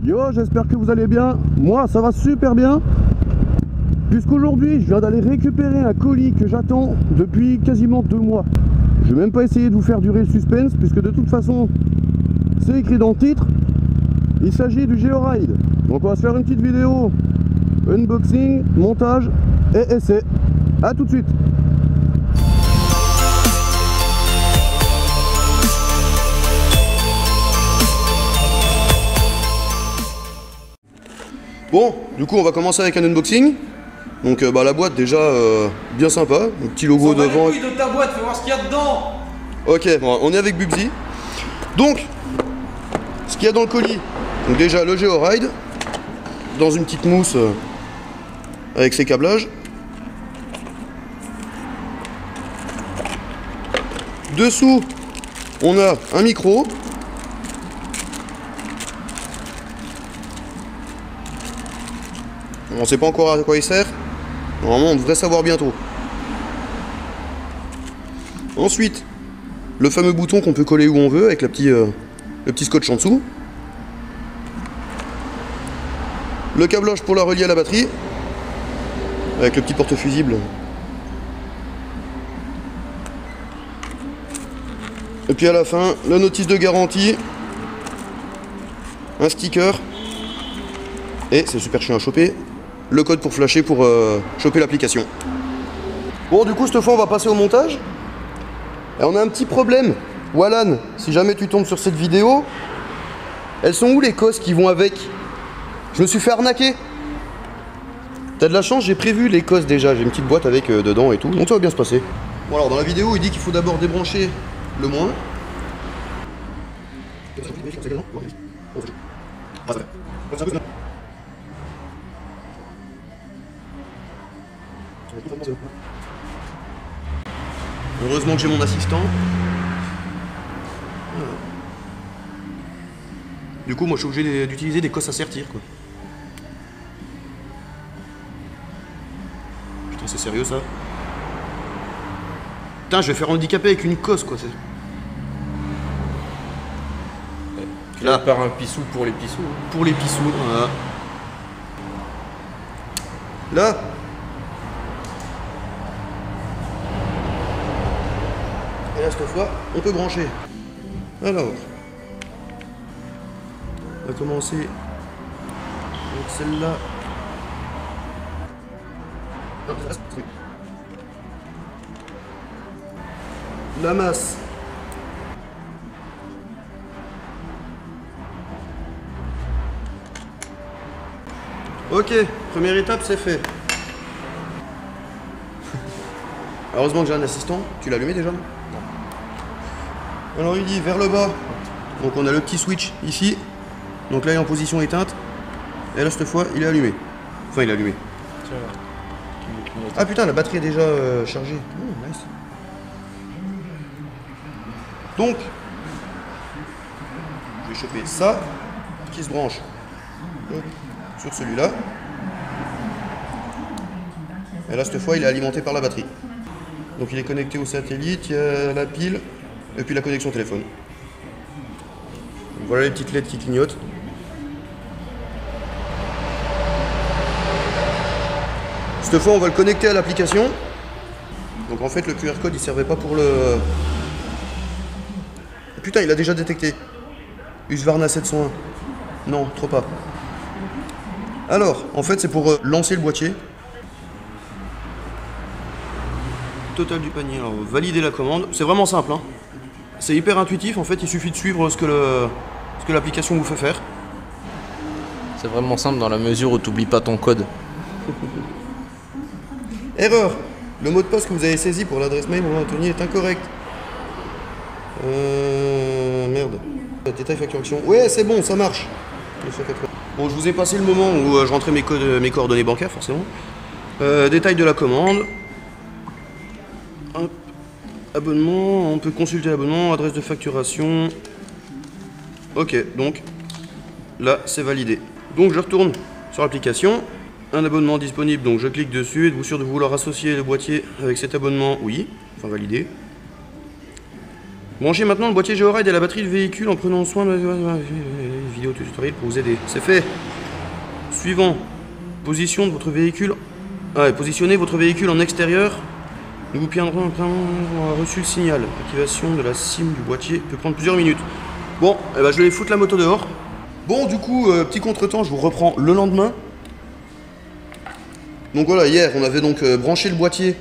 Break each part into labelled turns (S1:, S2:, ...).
S1: Yo, j'espère que vous allez bien. Moi, ça va super bien. Puisqu'aujourd'hui, je viens d'aller récupérer un colis que j'attends depuis quasiment 2 mois. Je vais même pas essayer de vous faire durer le suspense, puisque de toute façon, c'est écrit dans le titre. Il s'agit du Georide. Donc on va se faire une petite vidéo unboxing, montage et essai. A tout de suite. Bon, du coup on va commencer avec un unboxing. Donc la boîte déjà bien sympa, un petit logo devant.
S2: Les couilles de ta boîte, fais voir ce qu'il y a dedans.
S1: Ok, bon, on est avec Bubsy. Donc, ce qu'il y a dans le colis, donc déjà le Georide, dans une petite mousse avec ses câblages. Dessous, on a un micro. On ne sait pas encore à quoi il sert. Normalement, on devrait savoir bientôt. Ensuite, le fameux bouton qu'on peut coller où on veut avec le petit scotch en dessous. Le câblage pour la relier à la batterie avec le petit porte-fusible. Et puis à la fin, la notice de garantie, un sticker et c'est super chiant à choper. Le code pour flasher pour choper l'application. Bon, du coup, cette fois, on va passer au montage. Et on a un petit problème. Wallan, si jamais tu tombes sur cette vidéo, elles sont où les cosses qui vont avec? Je me suis fait arnaquer. T'as de la chance, j'ai prévu les cosses déjà. J'ai une petite boîte avec dedans et tout. Donc ça va bien se passer. Bon, alors, dans la vidéo, il dit qu'il faut d'abord débrancher le moins. Heureusement que j'ai mon assistant. Du coup, moi, je suis obligé d'utiliser des cosses à sertir, quoi. Putain, c'est sérieux, ça? Putain, je vais faire handicaper avec une cosse, quoi.
S2: Tu vas faire un pissou pour les pissous.
S1: Pour les pissous, voilà. Là. Et là, cette fois, on peut brancher. Alors, on va commencer avec celle-là. La masse. Ok, première étape, c'est fait. Heureusement que j'ai un assistant. Tu l'as allumé déjà? Non. Alors il dit vers le bas. Donc on a le petit switch ici. Donc là il est en position éteinte. Et là cette fois il est allumé. Enfin il est allumé. Ah putain, la batterie est déjà chargée. Oh, nice. Donc je vais choper ça qui se branche sur celui-là. Et là cette fois il est alimenté par la batterie. Donc il est connecté au satellite, il y a la pile et puis la connexion téléphone. Donc voilà les petites LED qui clignotent. Cette fois on va le connecter à l'application. Donc en fait le QR code il servait pas pour le... Putain, il a déjà détecté. Husqvarna 701. Non, trop pas. Alors, en fait c'est pour lancer le boîtier. Total du panier, alors valider la commande, c'est vraiment simple, hein. C'est hyper intuitif, en fait il suffit de suivre ce que l'application vous fait faire.
S2: C'est vraiment simple dans la mesure où tu n'oublies pas ton code.
S1: Erreur, le mot de passe que vous avez saisi pour l'adresse mail Roland Anthony est incorrect. Merde. Détail facturation. Ouais, c'est bon, ça marche. Bon, je vous ai passé le moment où je rentrais mes coordonnées bancaires, forcément. Détail de la commande. Hop. Abonnement, on peut consulter l'abonnement, adresse de facturation. Ok, donc là c'est validé. Donc je retourne sur l'application. Un abonnement disponible, donc je clique dessus. Êtes-vous sûr de vouloir associer le boîtier avec cet abonnement? Oui, enfin validé. Branchez maintenant le boîtier Georide et la batterie du véhicule en prenant soin de la vidéo tutoriel pour vous aider. C'est fait. Suivant. Position de votre véhicule. Positionnez votre véhicule en extérieur. Nous vous tiendrons on a reçu le signal. L'activation de la cime du boîtier peut prendre plusieurs minutes. Bon, eh ben, je vais foutre la moto dehors. Bon, du coup, petit contretemps, je vous reprends le lendemain. Donc voilà, hier, on avait donc branché le boîtier.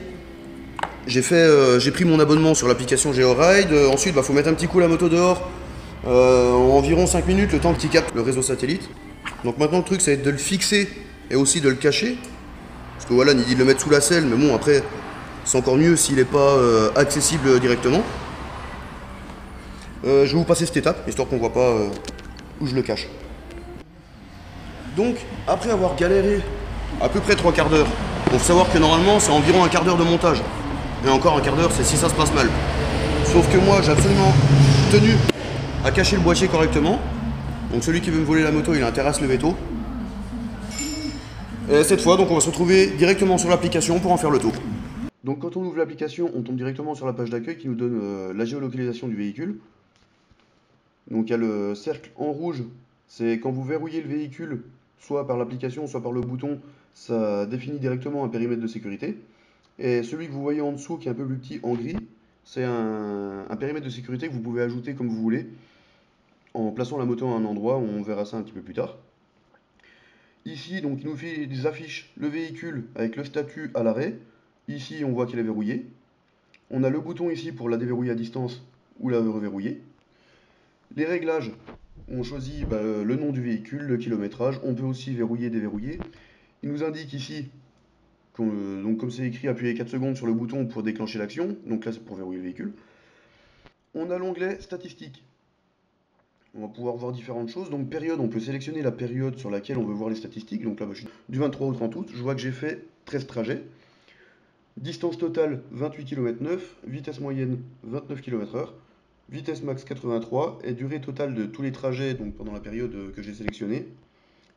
S1: J'ai pris mon abonnement sur l'application Georide. Ensuite, faut mettre un petit coup la moto dehors. Environ 5 minutes, le temps qu'il capte le réseau satellite. Donc maintenant, le truc, ça va être de le fixer et aussi de le cacher. Parce que voilà, il dit de le mettre sous la selle, mais bon, après, c'est encore mieux s'il n'est pas accessible directement. Je vais vous passer cette étape, histoire qu'on voit pas où je le cache. Donc, après avoir galéré à peu près 3 quarts d'heure, il faut savoir que normalement, c'est environ un quart d'heure de montage. Et encore un quart d'heure, c'est si ça se passe mal. Sauf que moi, j'ai absolument tenu à cacher le boîtier correctement. Donc celui qui veut me voler la moto, il a intérêt à se lever tôt. Et cette fois, donc on va se retrouver directement sur l'application pour en faire le tour. Donc quand on ouvre l'application, on tombe directement sur la page d'accueil qui nous donne la géolocalisation du véhicule. Donc il y a le cercle en rouge, c'est quand vous verrouillez le véhicule, soit par l'application, soit par le bouton, ça définit directement un périmètre de sécurité. Et celui que vous voyez en dessous, qui est un peu plus petit en gris, c'est un périmètre de sécurité que vous pouvez ajouter comme vous voulez, en plaçant la moto à un endroit, où on verra ça un petit peu plus tard. Ici, donc, il nous affiche le véhicule avec le statut à l'arrêt. Ici, on voit qu'il est verrouillé. On a le bouton ici pour la déverrouiller à distance ou la reverrouiller. Les réglages, on choisit le nom du véhicule, le kilométrage. On peut aussi verrouiller, déverrouiller. Il nous indique ici, donc comme c'est écrit, appuyez 4 secondes sur le bouton pour déclencher l'action. Donc là, c'est pour verrouiller le véhicule. On a l'onglet statistiques. On va pouvoir voir différentes choses. Donc période, on peut sélectionner la période sur laquelle on veut voir les statistiques. Donc là, je suis du 23 au 30 août. Je vois que j'ai fait 13 trajets. Distance totale 28 km 9, vitesse moyenne 29 km/h, vitesse max 83 et durée totale de tous les trajets donc pendant la période que j'ai sélectionnée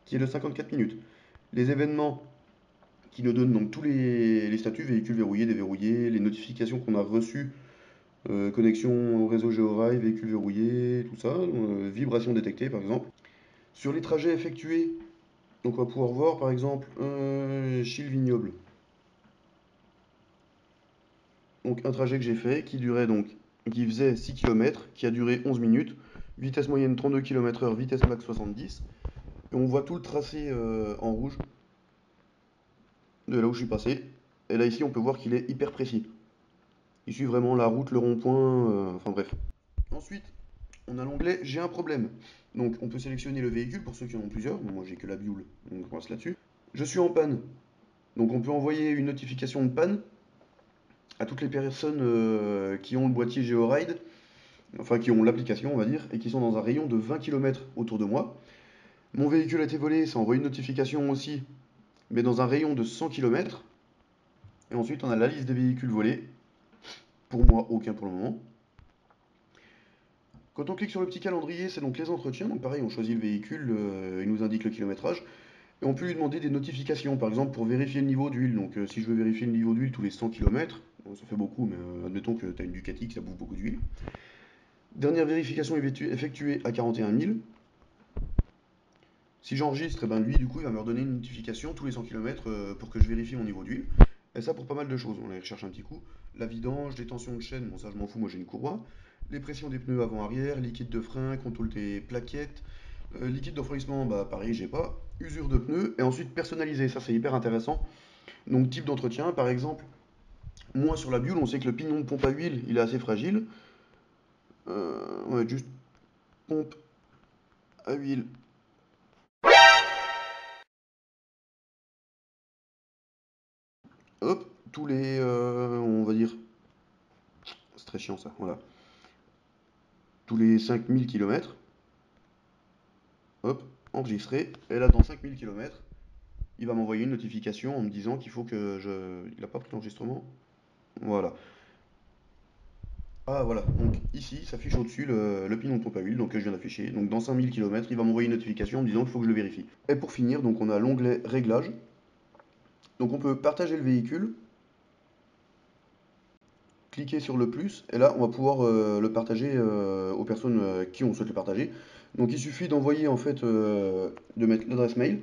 S1: qui est de 54 minutes. Les événements qui nous donnent donc tous les statuts, véhicules verrouillés, déverrouillés, les notifications qu'on a reçues, connexion au réseau Georide, véhicule verrouillé, tout ça, vibrations détectées par exemple. Sur les trajets effectués, donc on va pouvoir voir par exemple Chilles-Vignoble. Donc un trajet que j'ai fait qui faisait 6 km, qui a duré 11 minutes, vitesse moyenne 32 km/h, vitesse max 70. Et on voit tout le tracé en rouge de là où je suis passé. Et là ici on peut voir qu'il est hyper précis. Il suit vraiment la route, le rond-point, enfin bref. Ensuite, on a l'onglet J'ai un problème. Donc on peut sélectionner le véhicule pour ceux qui en ont plusieurs. Bon, moi j'ai que la Bioule, donc on reste là-dessus. Je suis en panne. Donc on peut envoyer une notification de panne à toutes les personnes qui ont le boîtier Georide, enfin qui ont l'application on va dire, et qui sont dans un rayon de 20 km autour de moi. Mon véhicule a été volé, ça envoie une notification aussi, mais dans un rayon de 100 km. Et ensuite on a la liste des véhicules volés. Pour moi, aucun pour le moment. Quand on clique sur le petit calendrier, c'est donc les entretiens. Donc pareil, on choisit le véhicule, il nous indique le kilométrage. Et on peut lui demander des notifications, par exemple pour vérifier le niveau d'huile. Donc si je veux vérifier le niveau d'huile tous les 100 km, ça fait beaucoup, mais admettons que tu as une Ducati, que ça bouffe beaucoup d'huile. Dernière vérification effectuée à 41 000. Si j'enregistre, eh ben lui, du coup, il va me redonner une notification tous les 100 km pour que je vérifie mon niveau d'huile. Et ça pour pas mal de choses. On les recherche un petit coup. La vidange, les tensions de chaîne, bon ça je m'en fous, moi j'ai une courroie. Les pressions des pneus avant-arrière, liquide de frein, contrôle des plaquettes. Liquide de refroidissement, bah pareil, j'ai pas. Usure de pneus. Et ensuite personnalisé, ça c'est hyper intéressant. Donc type d'entretien, par exemple, moi sur la Buell, on sait que le pignon de pompe à huile, il est assez fragile. On va juste pompe à huile. Hop, tous les, on va dire, c'est très chiant ça, voilà. Tous les 5000 km, hop, enregistré. Et là, dans 5000 km, il va m'envoyer une notification en me disant qu'il faut que je... Il n'a pas pris l'enregistrement. Voilà. Ah voilà, donc ici s'affiche au-dessus le pignon de pompe à huile donc, que je viens d'afficher. Donc dans 5000 km, il va m'envoyer une notification en me disant qu'il faut que je le vérifie. Et pour finir, donc on a l'onglet Réglages. Donc on peut partager le véhicule. cliquer sur le plus, et là on va pouvoir le partager aux personnes qui on souhaite le partager. Donc il suffit d'envoyer en fait, de mettre l'adresse mail,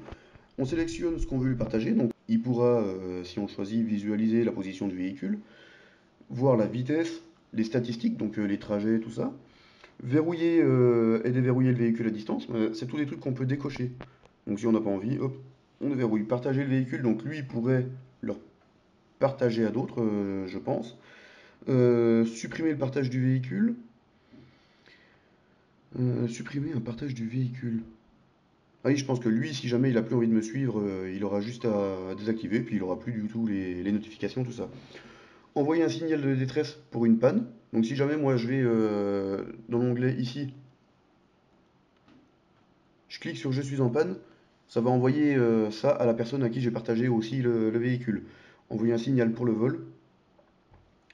S1: on sélectionne ce qu'on veut lui partager, donc il pourra, si on choisit, visualiser la position du véhicule, voir la vitesse, les statistiques, donc les trajets, tout ça, verrouiller et déverrouiller le véhicule à distance, c'est tous des trucs qu'on peut décocher. Donc si on n'a pas envie, hop, on déverrouille. Partager le véhicule, donc lui il pourrait le partager à d'autres, je pense. Supprimer le partage du véhicule. Supprimer un partage du véhicule. Ah oui, je pense que lui, si jamais il a plus envie de me suivre, il aura juste à désactiver, puis il aura plus du tout les notifications, tout ça. Envoyer un signal de détresse pour une panne. Donc si jamais moi je vais dans l'onglet ici, je clique sur je suis en panne, ça va envoyer ça à la personne à qui j'ai partagé aussi le véhicule. Envoyer un signal pour le vol.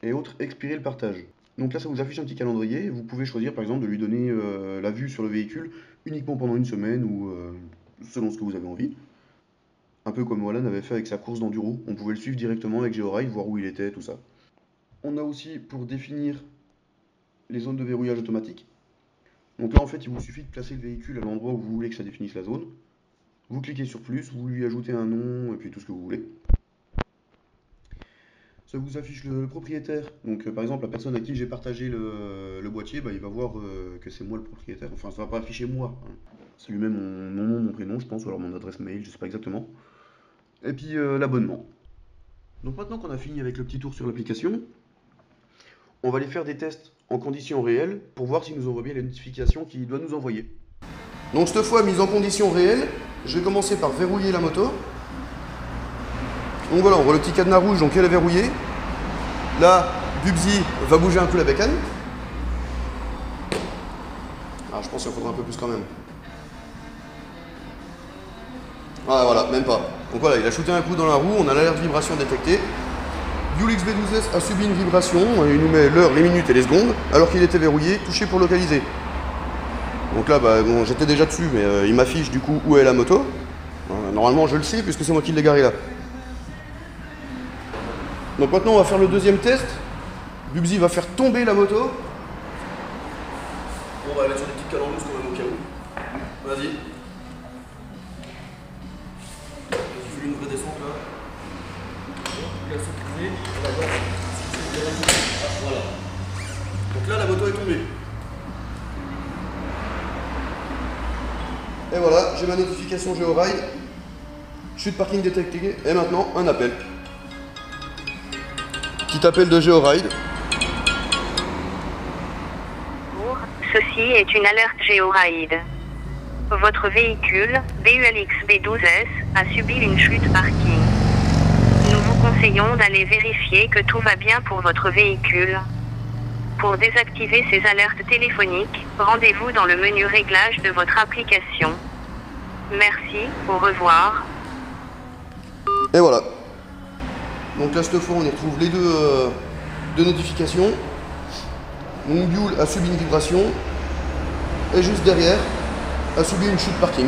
S1: Et autres, expirer le partage. Donc là, ça vous affiche un petit calendrier. Vous pouvez choisir par exemple de lui donner la vue sur le véhicule uniquement pendant une semaine ou selon ce que vous avez envie. Un peu comme Wallan avait fait avec sa course d'enduro. On pouvait le suivre directement avec GeoRide, voir où il était, tout ça. On a aussi pour définir les zones de verrouillage automatique. Donc là, en fait, il vous suffit de placer le véhicule à l'endroit où vous voulez que ça définisse la zone. Vous cliquez sur plus, vous lui ajoutez un nom et puis tout ce que vous voulez. Ça vous affiche le propriétaire. Donc par exemple, la personne à qui j'ai partagé le boîtier, bah, il va voir que c'est moi le propriétaire. Enfin, ça va pas afficher moi, hein. C'est lui-même mon nom, mon prénom, je pense, ou alors mon adresse mail, je sais pas exactement. Et puis l'abonnement. Donc maintenant qu'on a fini avec le petit tour sur l'application, on va aller faire des tests en conditions réelles pour voir s'il nous envoie bien les notifications qu'il doit nous envoyer. Donc cette fois, mise en conditions réelles, je vais commencer par verrouiller la moto. Donc voilà, on voit le petit cadenas rouge, donc elle est verrouillée. Là, Bubsy va bouger un peu la bécane. Ah, je pense qu'il en faudra un peu plus quand même. Ah voilà, même pas. Donc voilà, il a shooté un coup dans la roue, on a l'alerte vibration détectée. Buell XB12S a subi une vibration, il nous met l'heure, les minutes et les secondes, alors qu'il était verrouillé, touché pour localiser. Donc là, bah, bon, j'étais déjà dessus, mais il m'affiche du coup où est la moto. Normalement, je le sais puisque c'est moi qui l'ai garé là. Donc maintenant on va faire le deuxième test. Bubsy va faire tomber la moto. On va aller sur des petites calendousses quand même au cas où. Vas-y. Il fait une vraie descente là. Il a sauté. Voilà. Donc là la moto est tombée. Et voilà, j'ai ma notification GeoRide. Chute parking détectée. Et maintenant un appel. Petit appel de GeoRide.
S3: Ceci est une alerte GeoRide. Votre véhicule, Buell XB12S, a subi une chute parking. Nous vous conseillons d'aller vérifier que tout va bien pour votre véhicule. Pour désactiver ces alertes téléphoniques, rendez-vous dans le menu réglage de votre application. Merci, au revoir.
S1: Et voilà. Donc là, cette fois, on y retrouve les deux notifications. Mon Buell a subi une vibration. Et juste derrière, a subi une chute parking.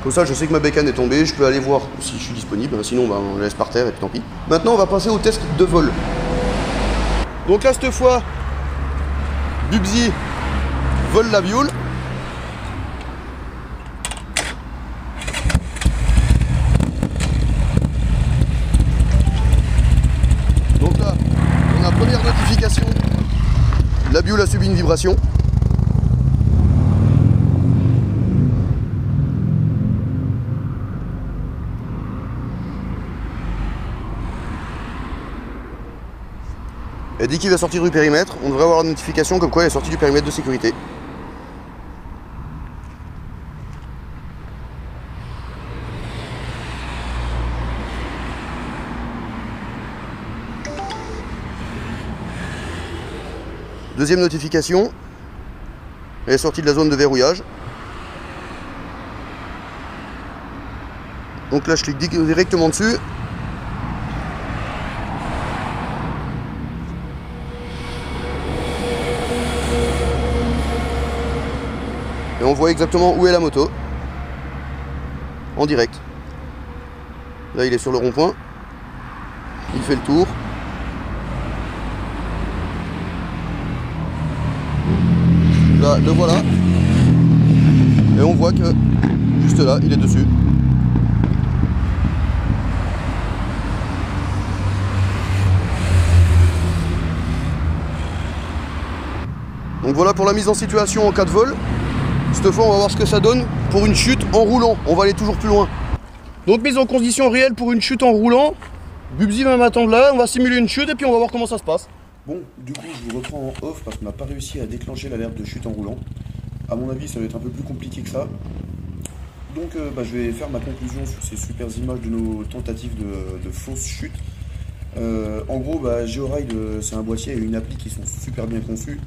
S1: Comme ça, je sais que ma bécane est tombée. Je peux aller voir si je suis disponible. Sinon, bah, on la laisse par terre et puis tant pis. Maintenant, on va passer au test de vol. Donc là, cette fois, Bubsy vole la Buell. Première notification, la Buell a subi une vibration. Et dès qu'il va sortir du périmètre, on devrait avoir une notification comme quoi il est sorti du périmètre de sécurité. Deuxième notification, elle est sortie de la zone de verrouillage. Donc là je clique directement dessus. Et on voit exactement où est la moto. En direct. Là il est sur le rond-point. Il fait le tour. là, le voilà. Et on voit que juste là, il est dessus. Donc voilà pour la mise en situation en cas de vol. Cette fois, on va voir ce que ça donne pour une chute en roulant. On va aller toujours plus loin. Donc mise en condition réelle pour une chute en roulant. Bubsy va m'attendre là, on va simuler une chute et puis on va voir comment ça se passe. Bon, du coup, je vous reprends en off parce qu'on n'a pas réussi à déclencher l'alerte de chute en roulant. À mon avis, ça va être un peu plus compliqué que ça. Donc, je vais faire ma conclusion sur ces super images de nos tentatives de fausses chutes. En gros, GeoRide, c'est un boîtier et une appli qui sont super bien conçus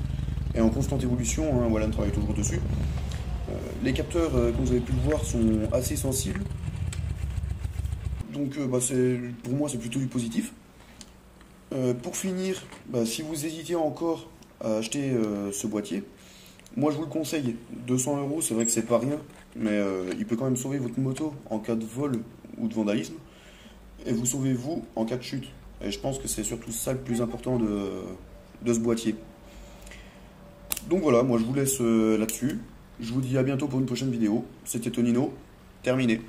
S1: et en constante évolution. Hein, Wallan travaille toujours dessus. Les capteurs, comme vous avez pu le voir, sont assez sensibles. Donc, pour moi, c'est plutôt du positif. Pour finir, si vous hésitez encore à acheter ce boîtier, moi je vous le conseille. 200 €, c'est vrai que c'est pas rien, mais il peut quand même sauver votre moto en cas de vol ou de vandalisme, et vous sauvez vous en cas de chute. Et je pense que c'est surtout ça le plus important de ce boîtier. Donc voilà, moi je vous laisse là-dessus. Je vous dis à bientôt pour une prochaine vidéo. C'était Tonino, terminé.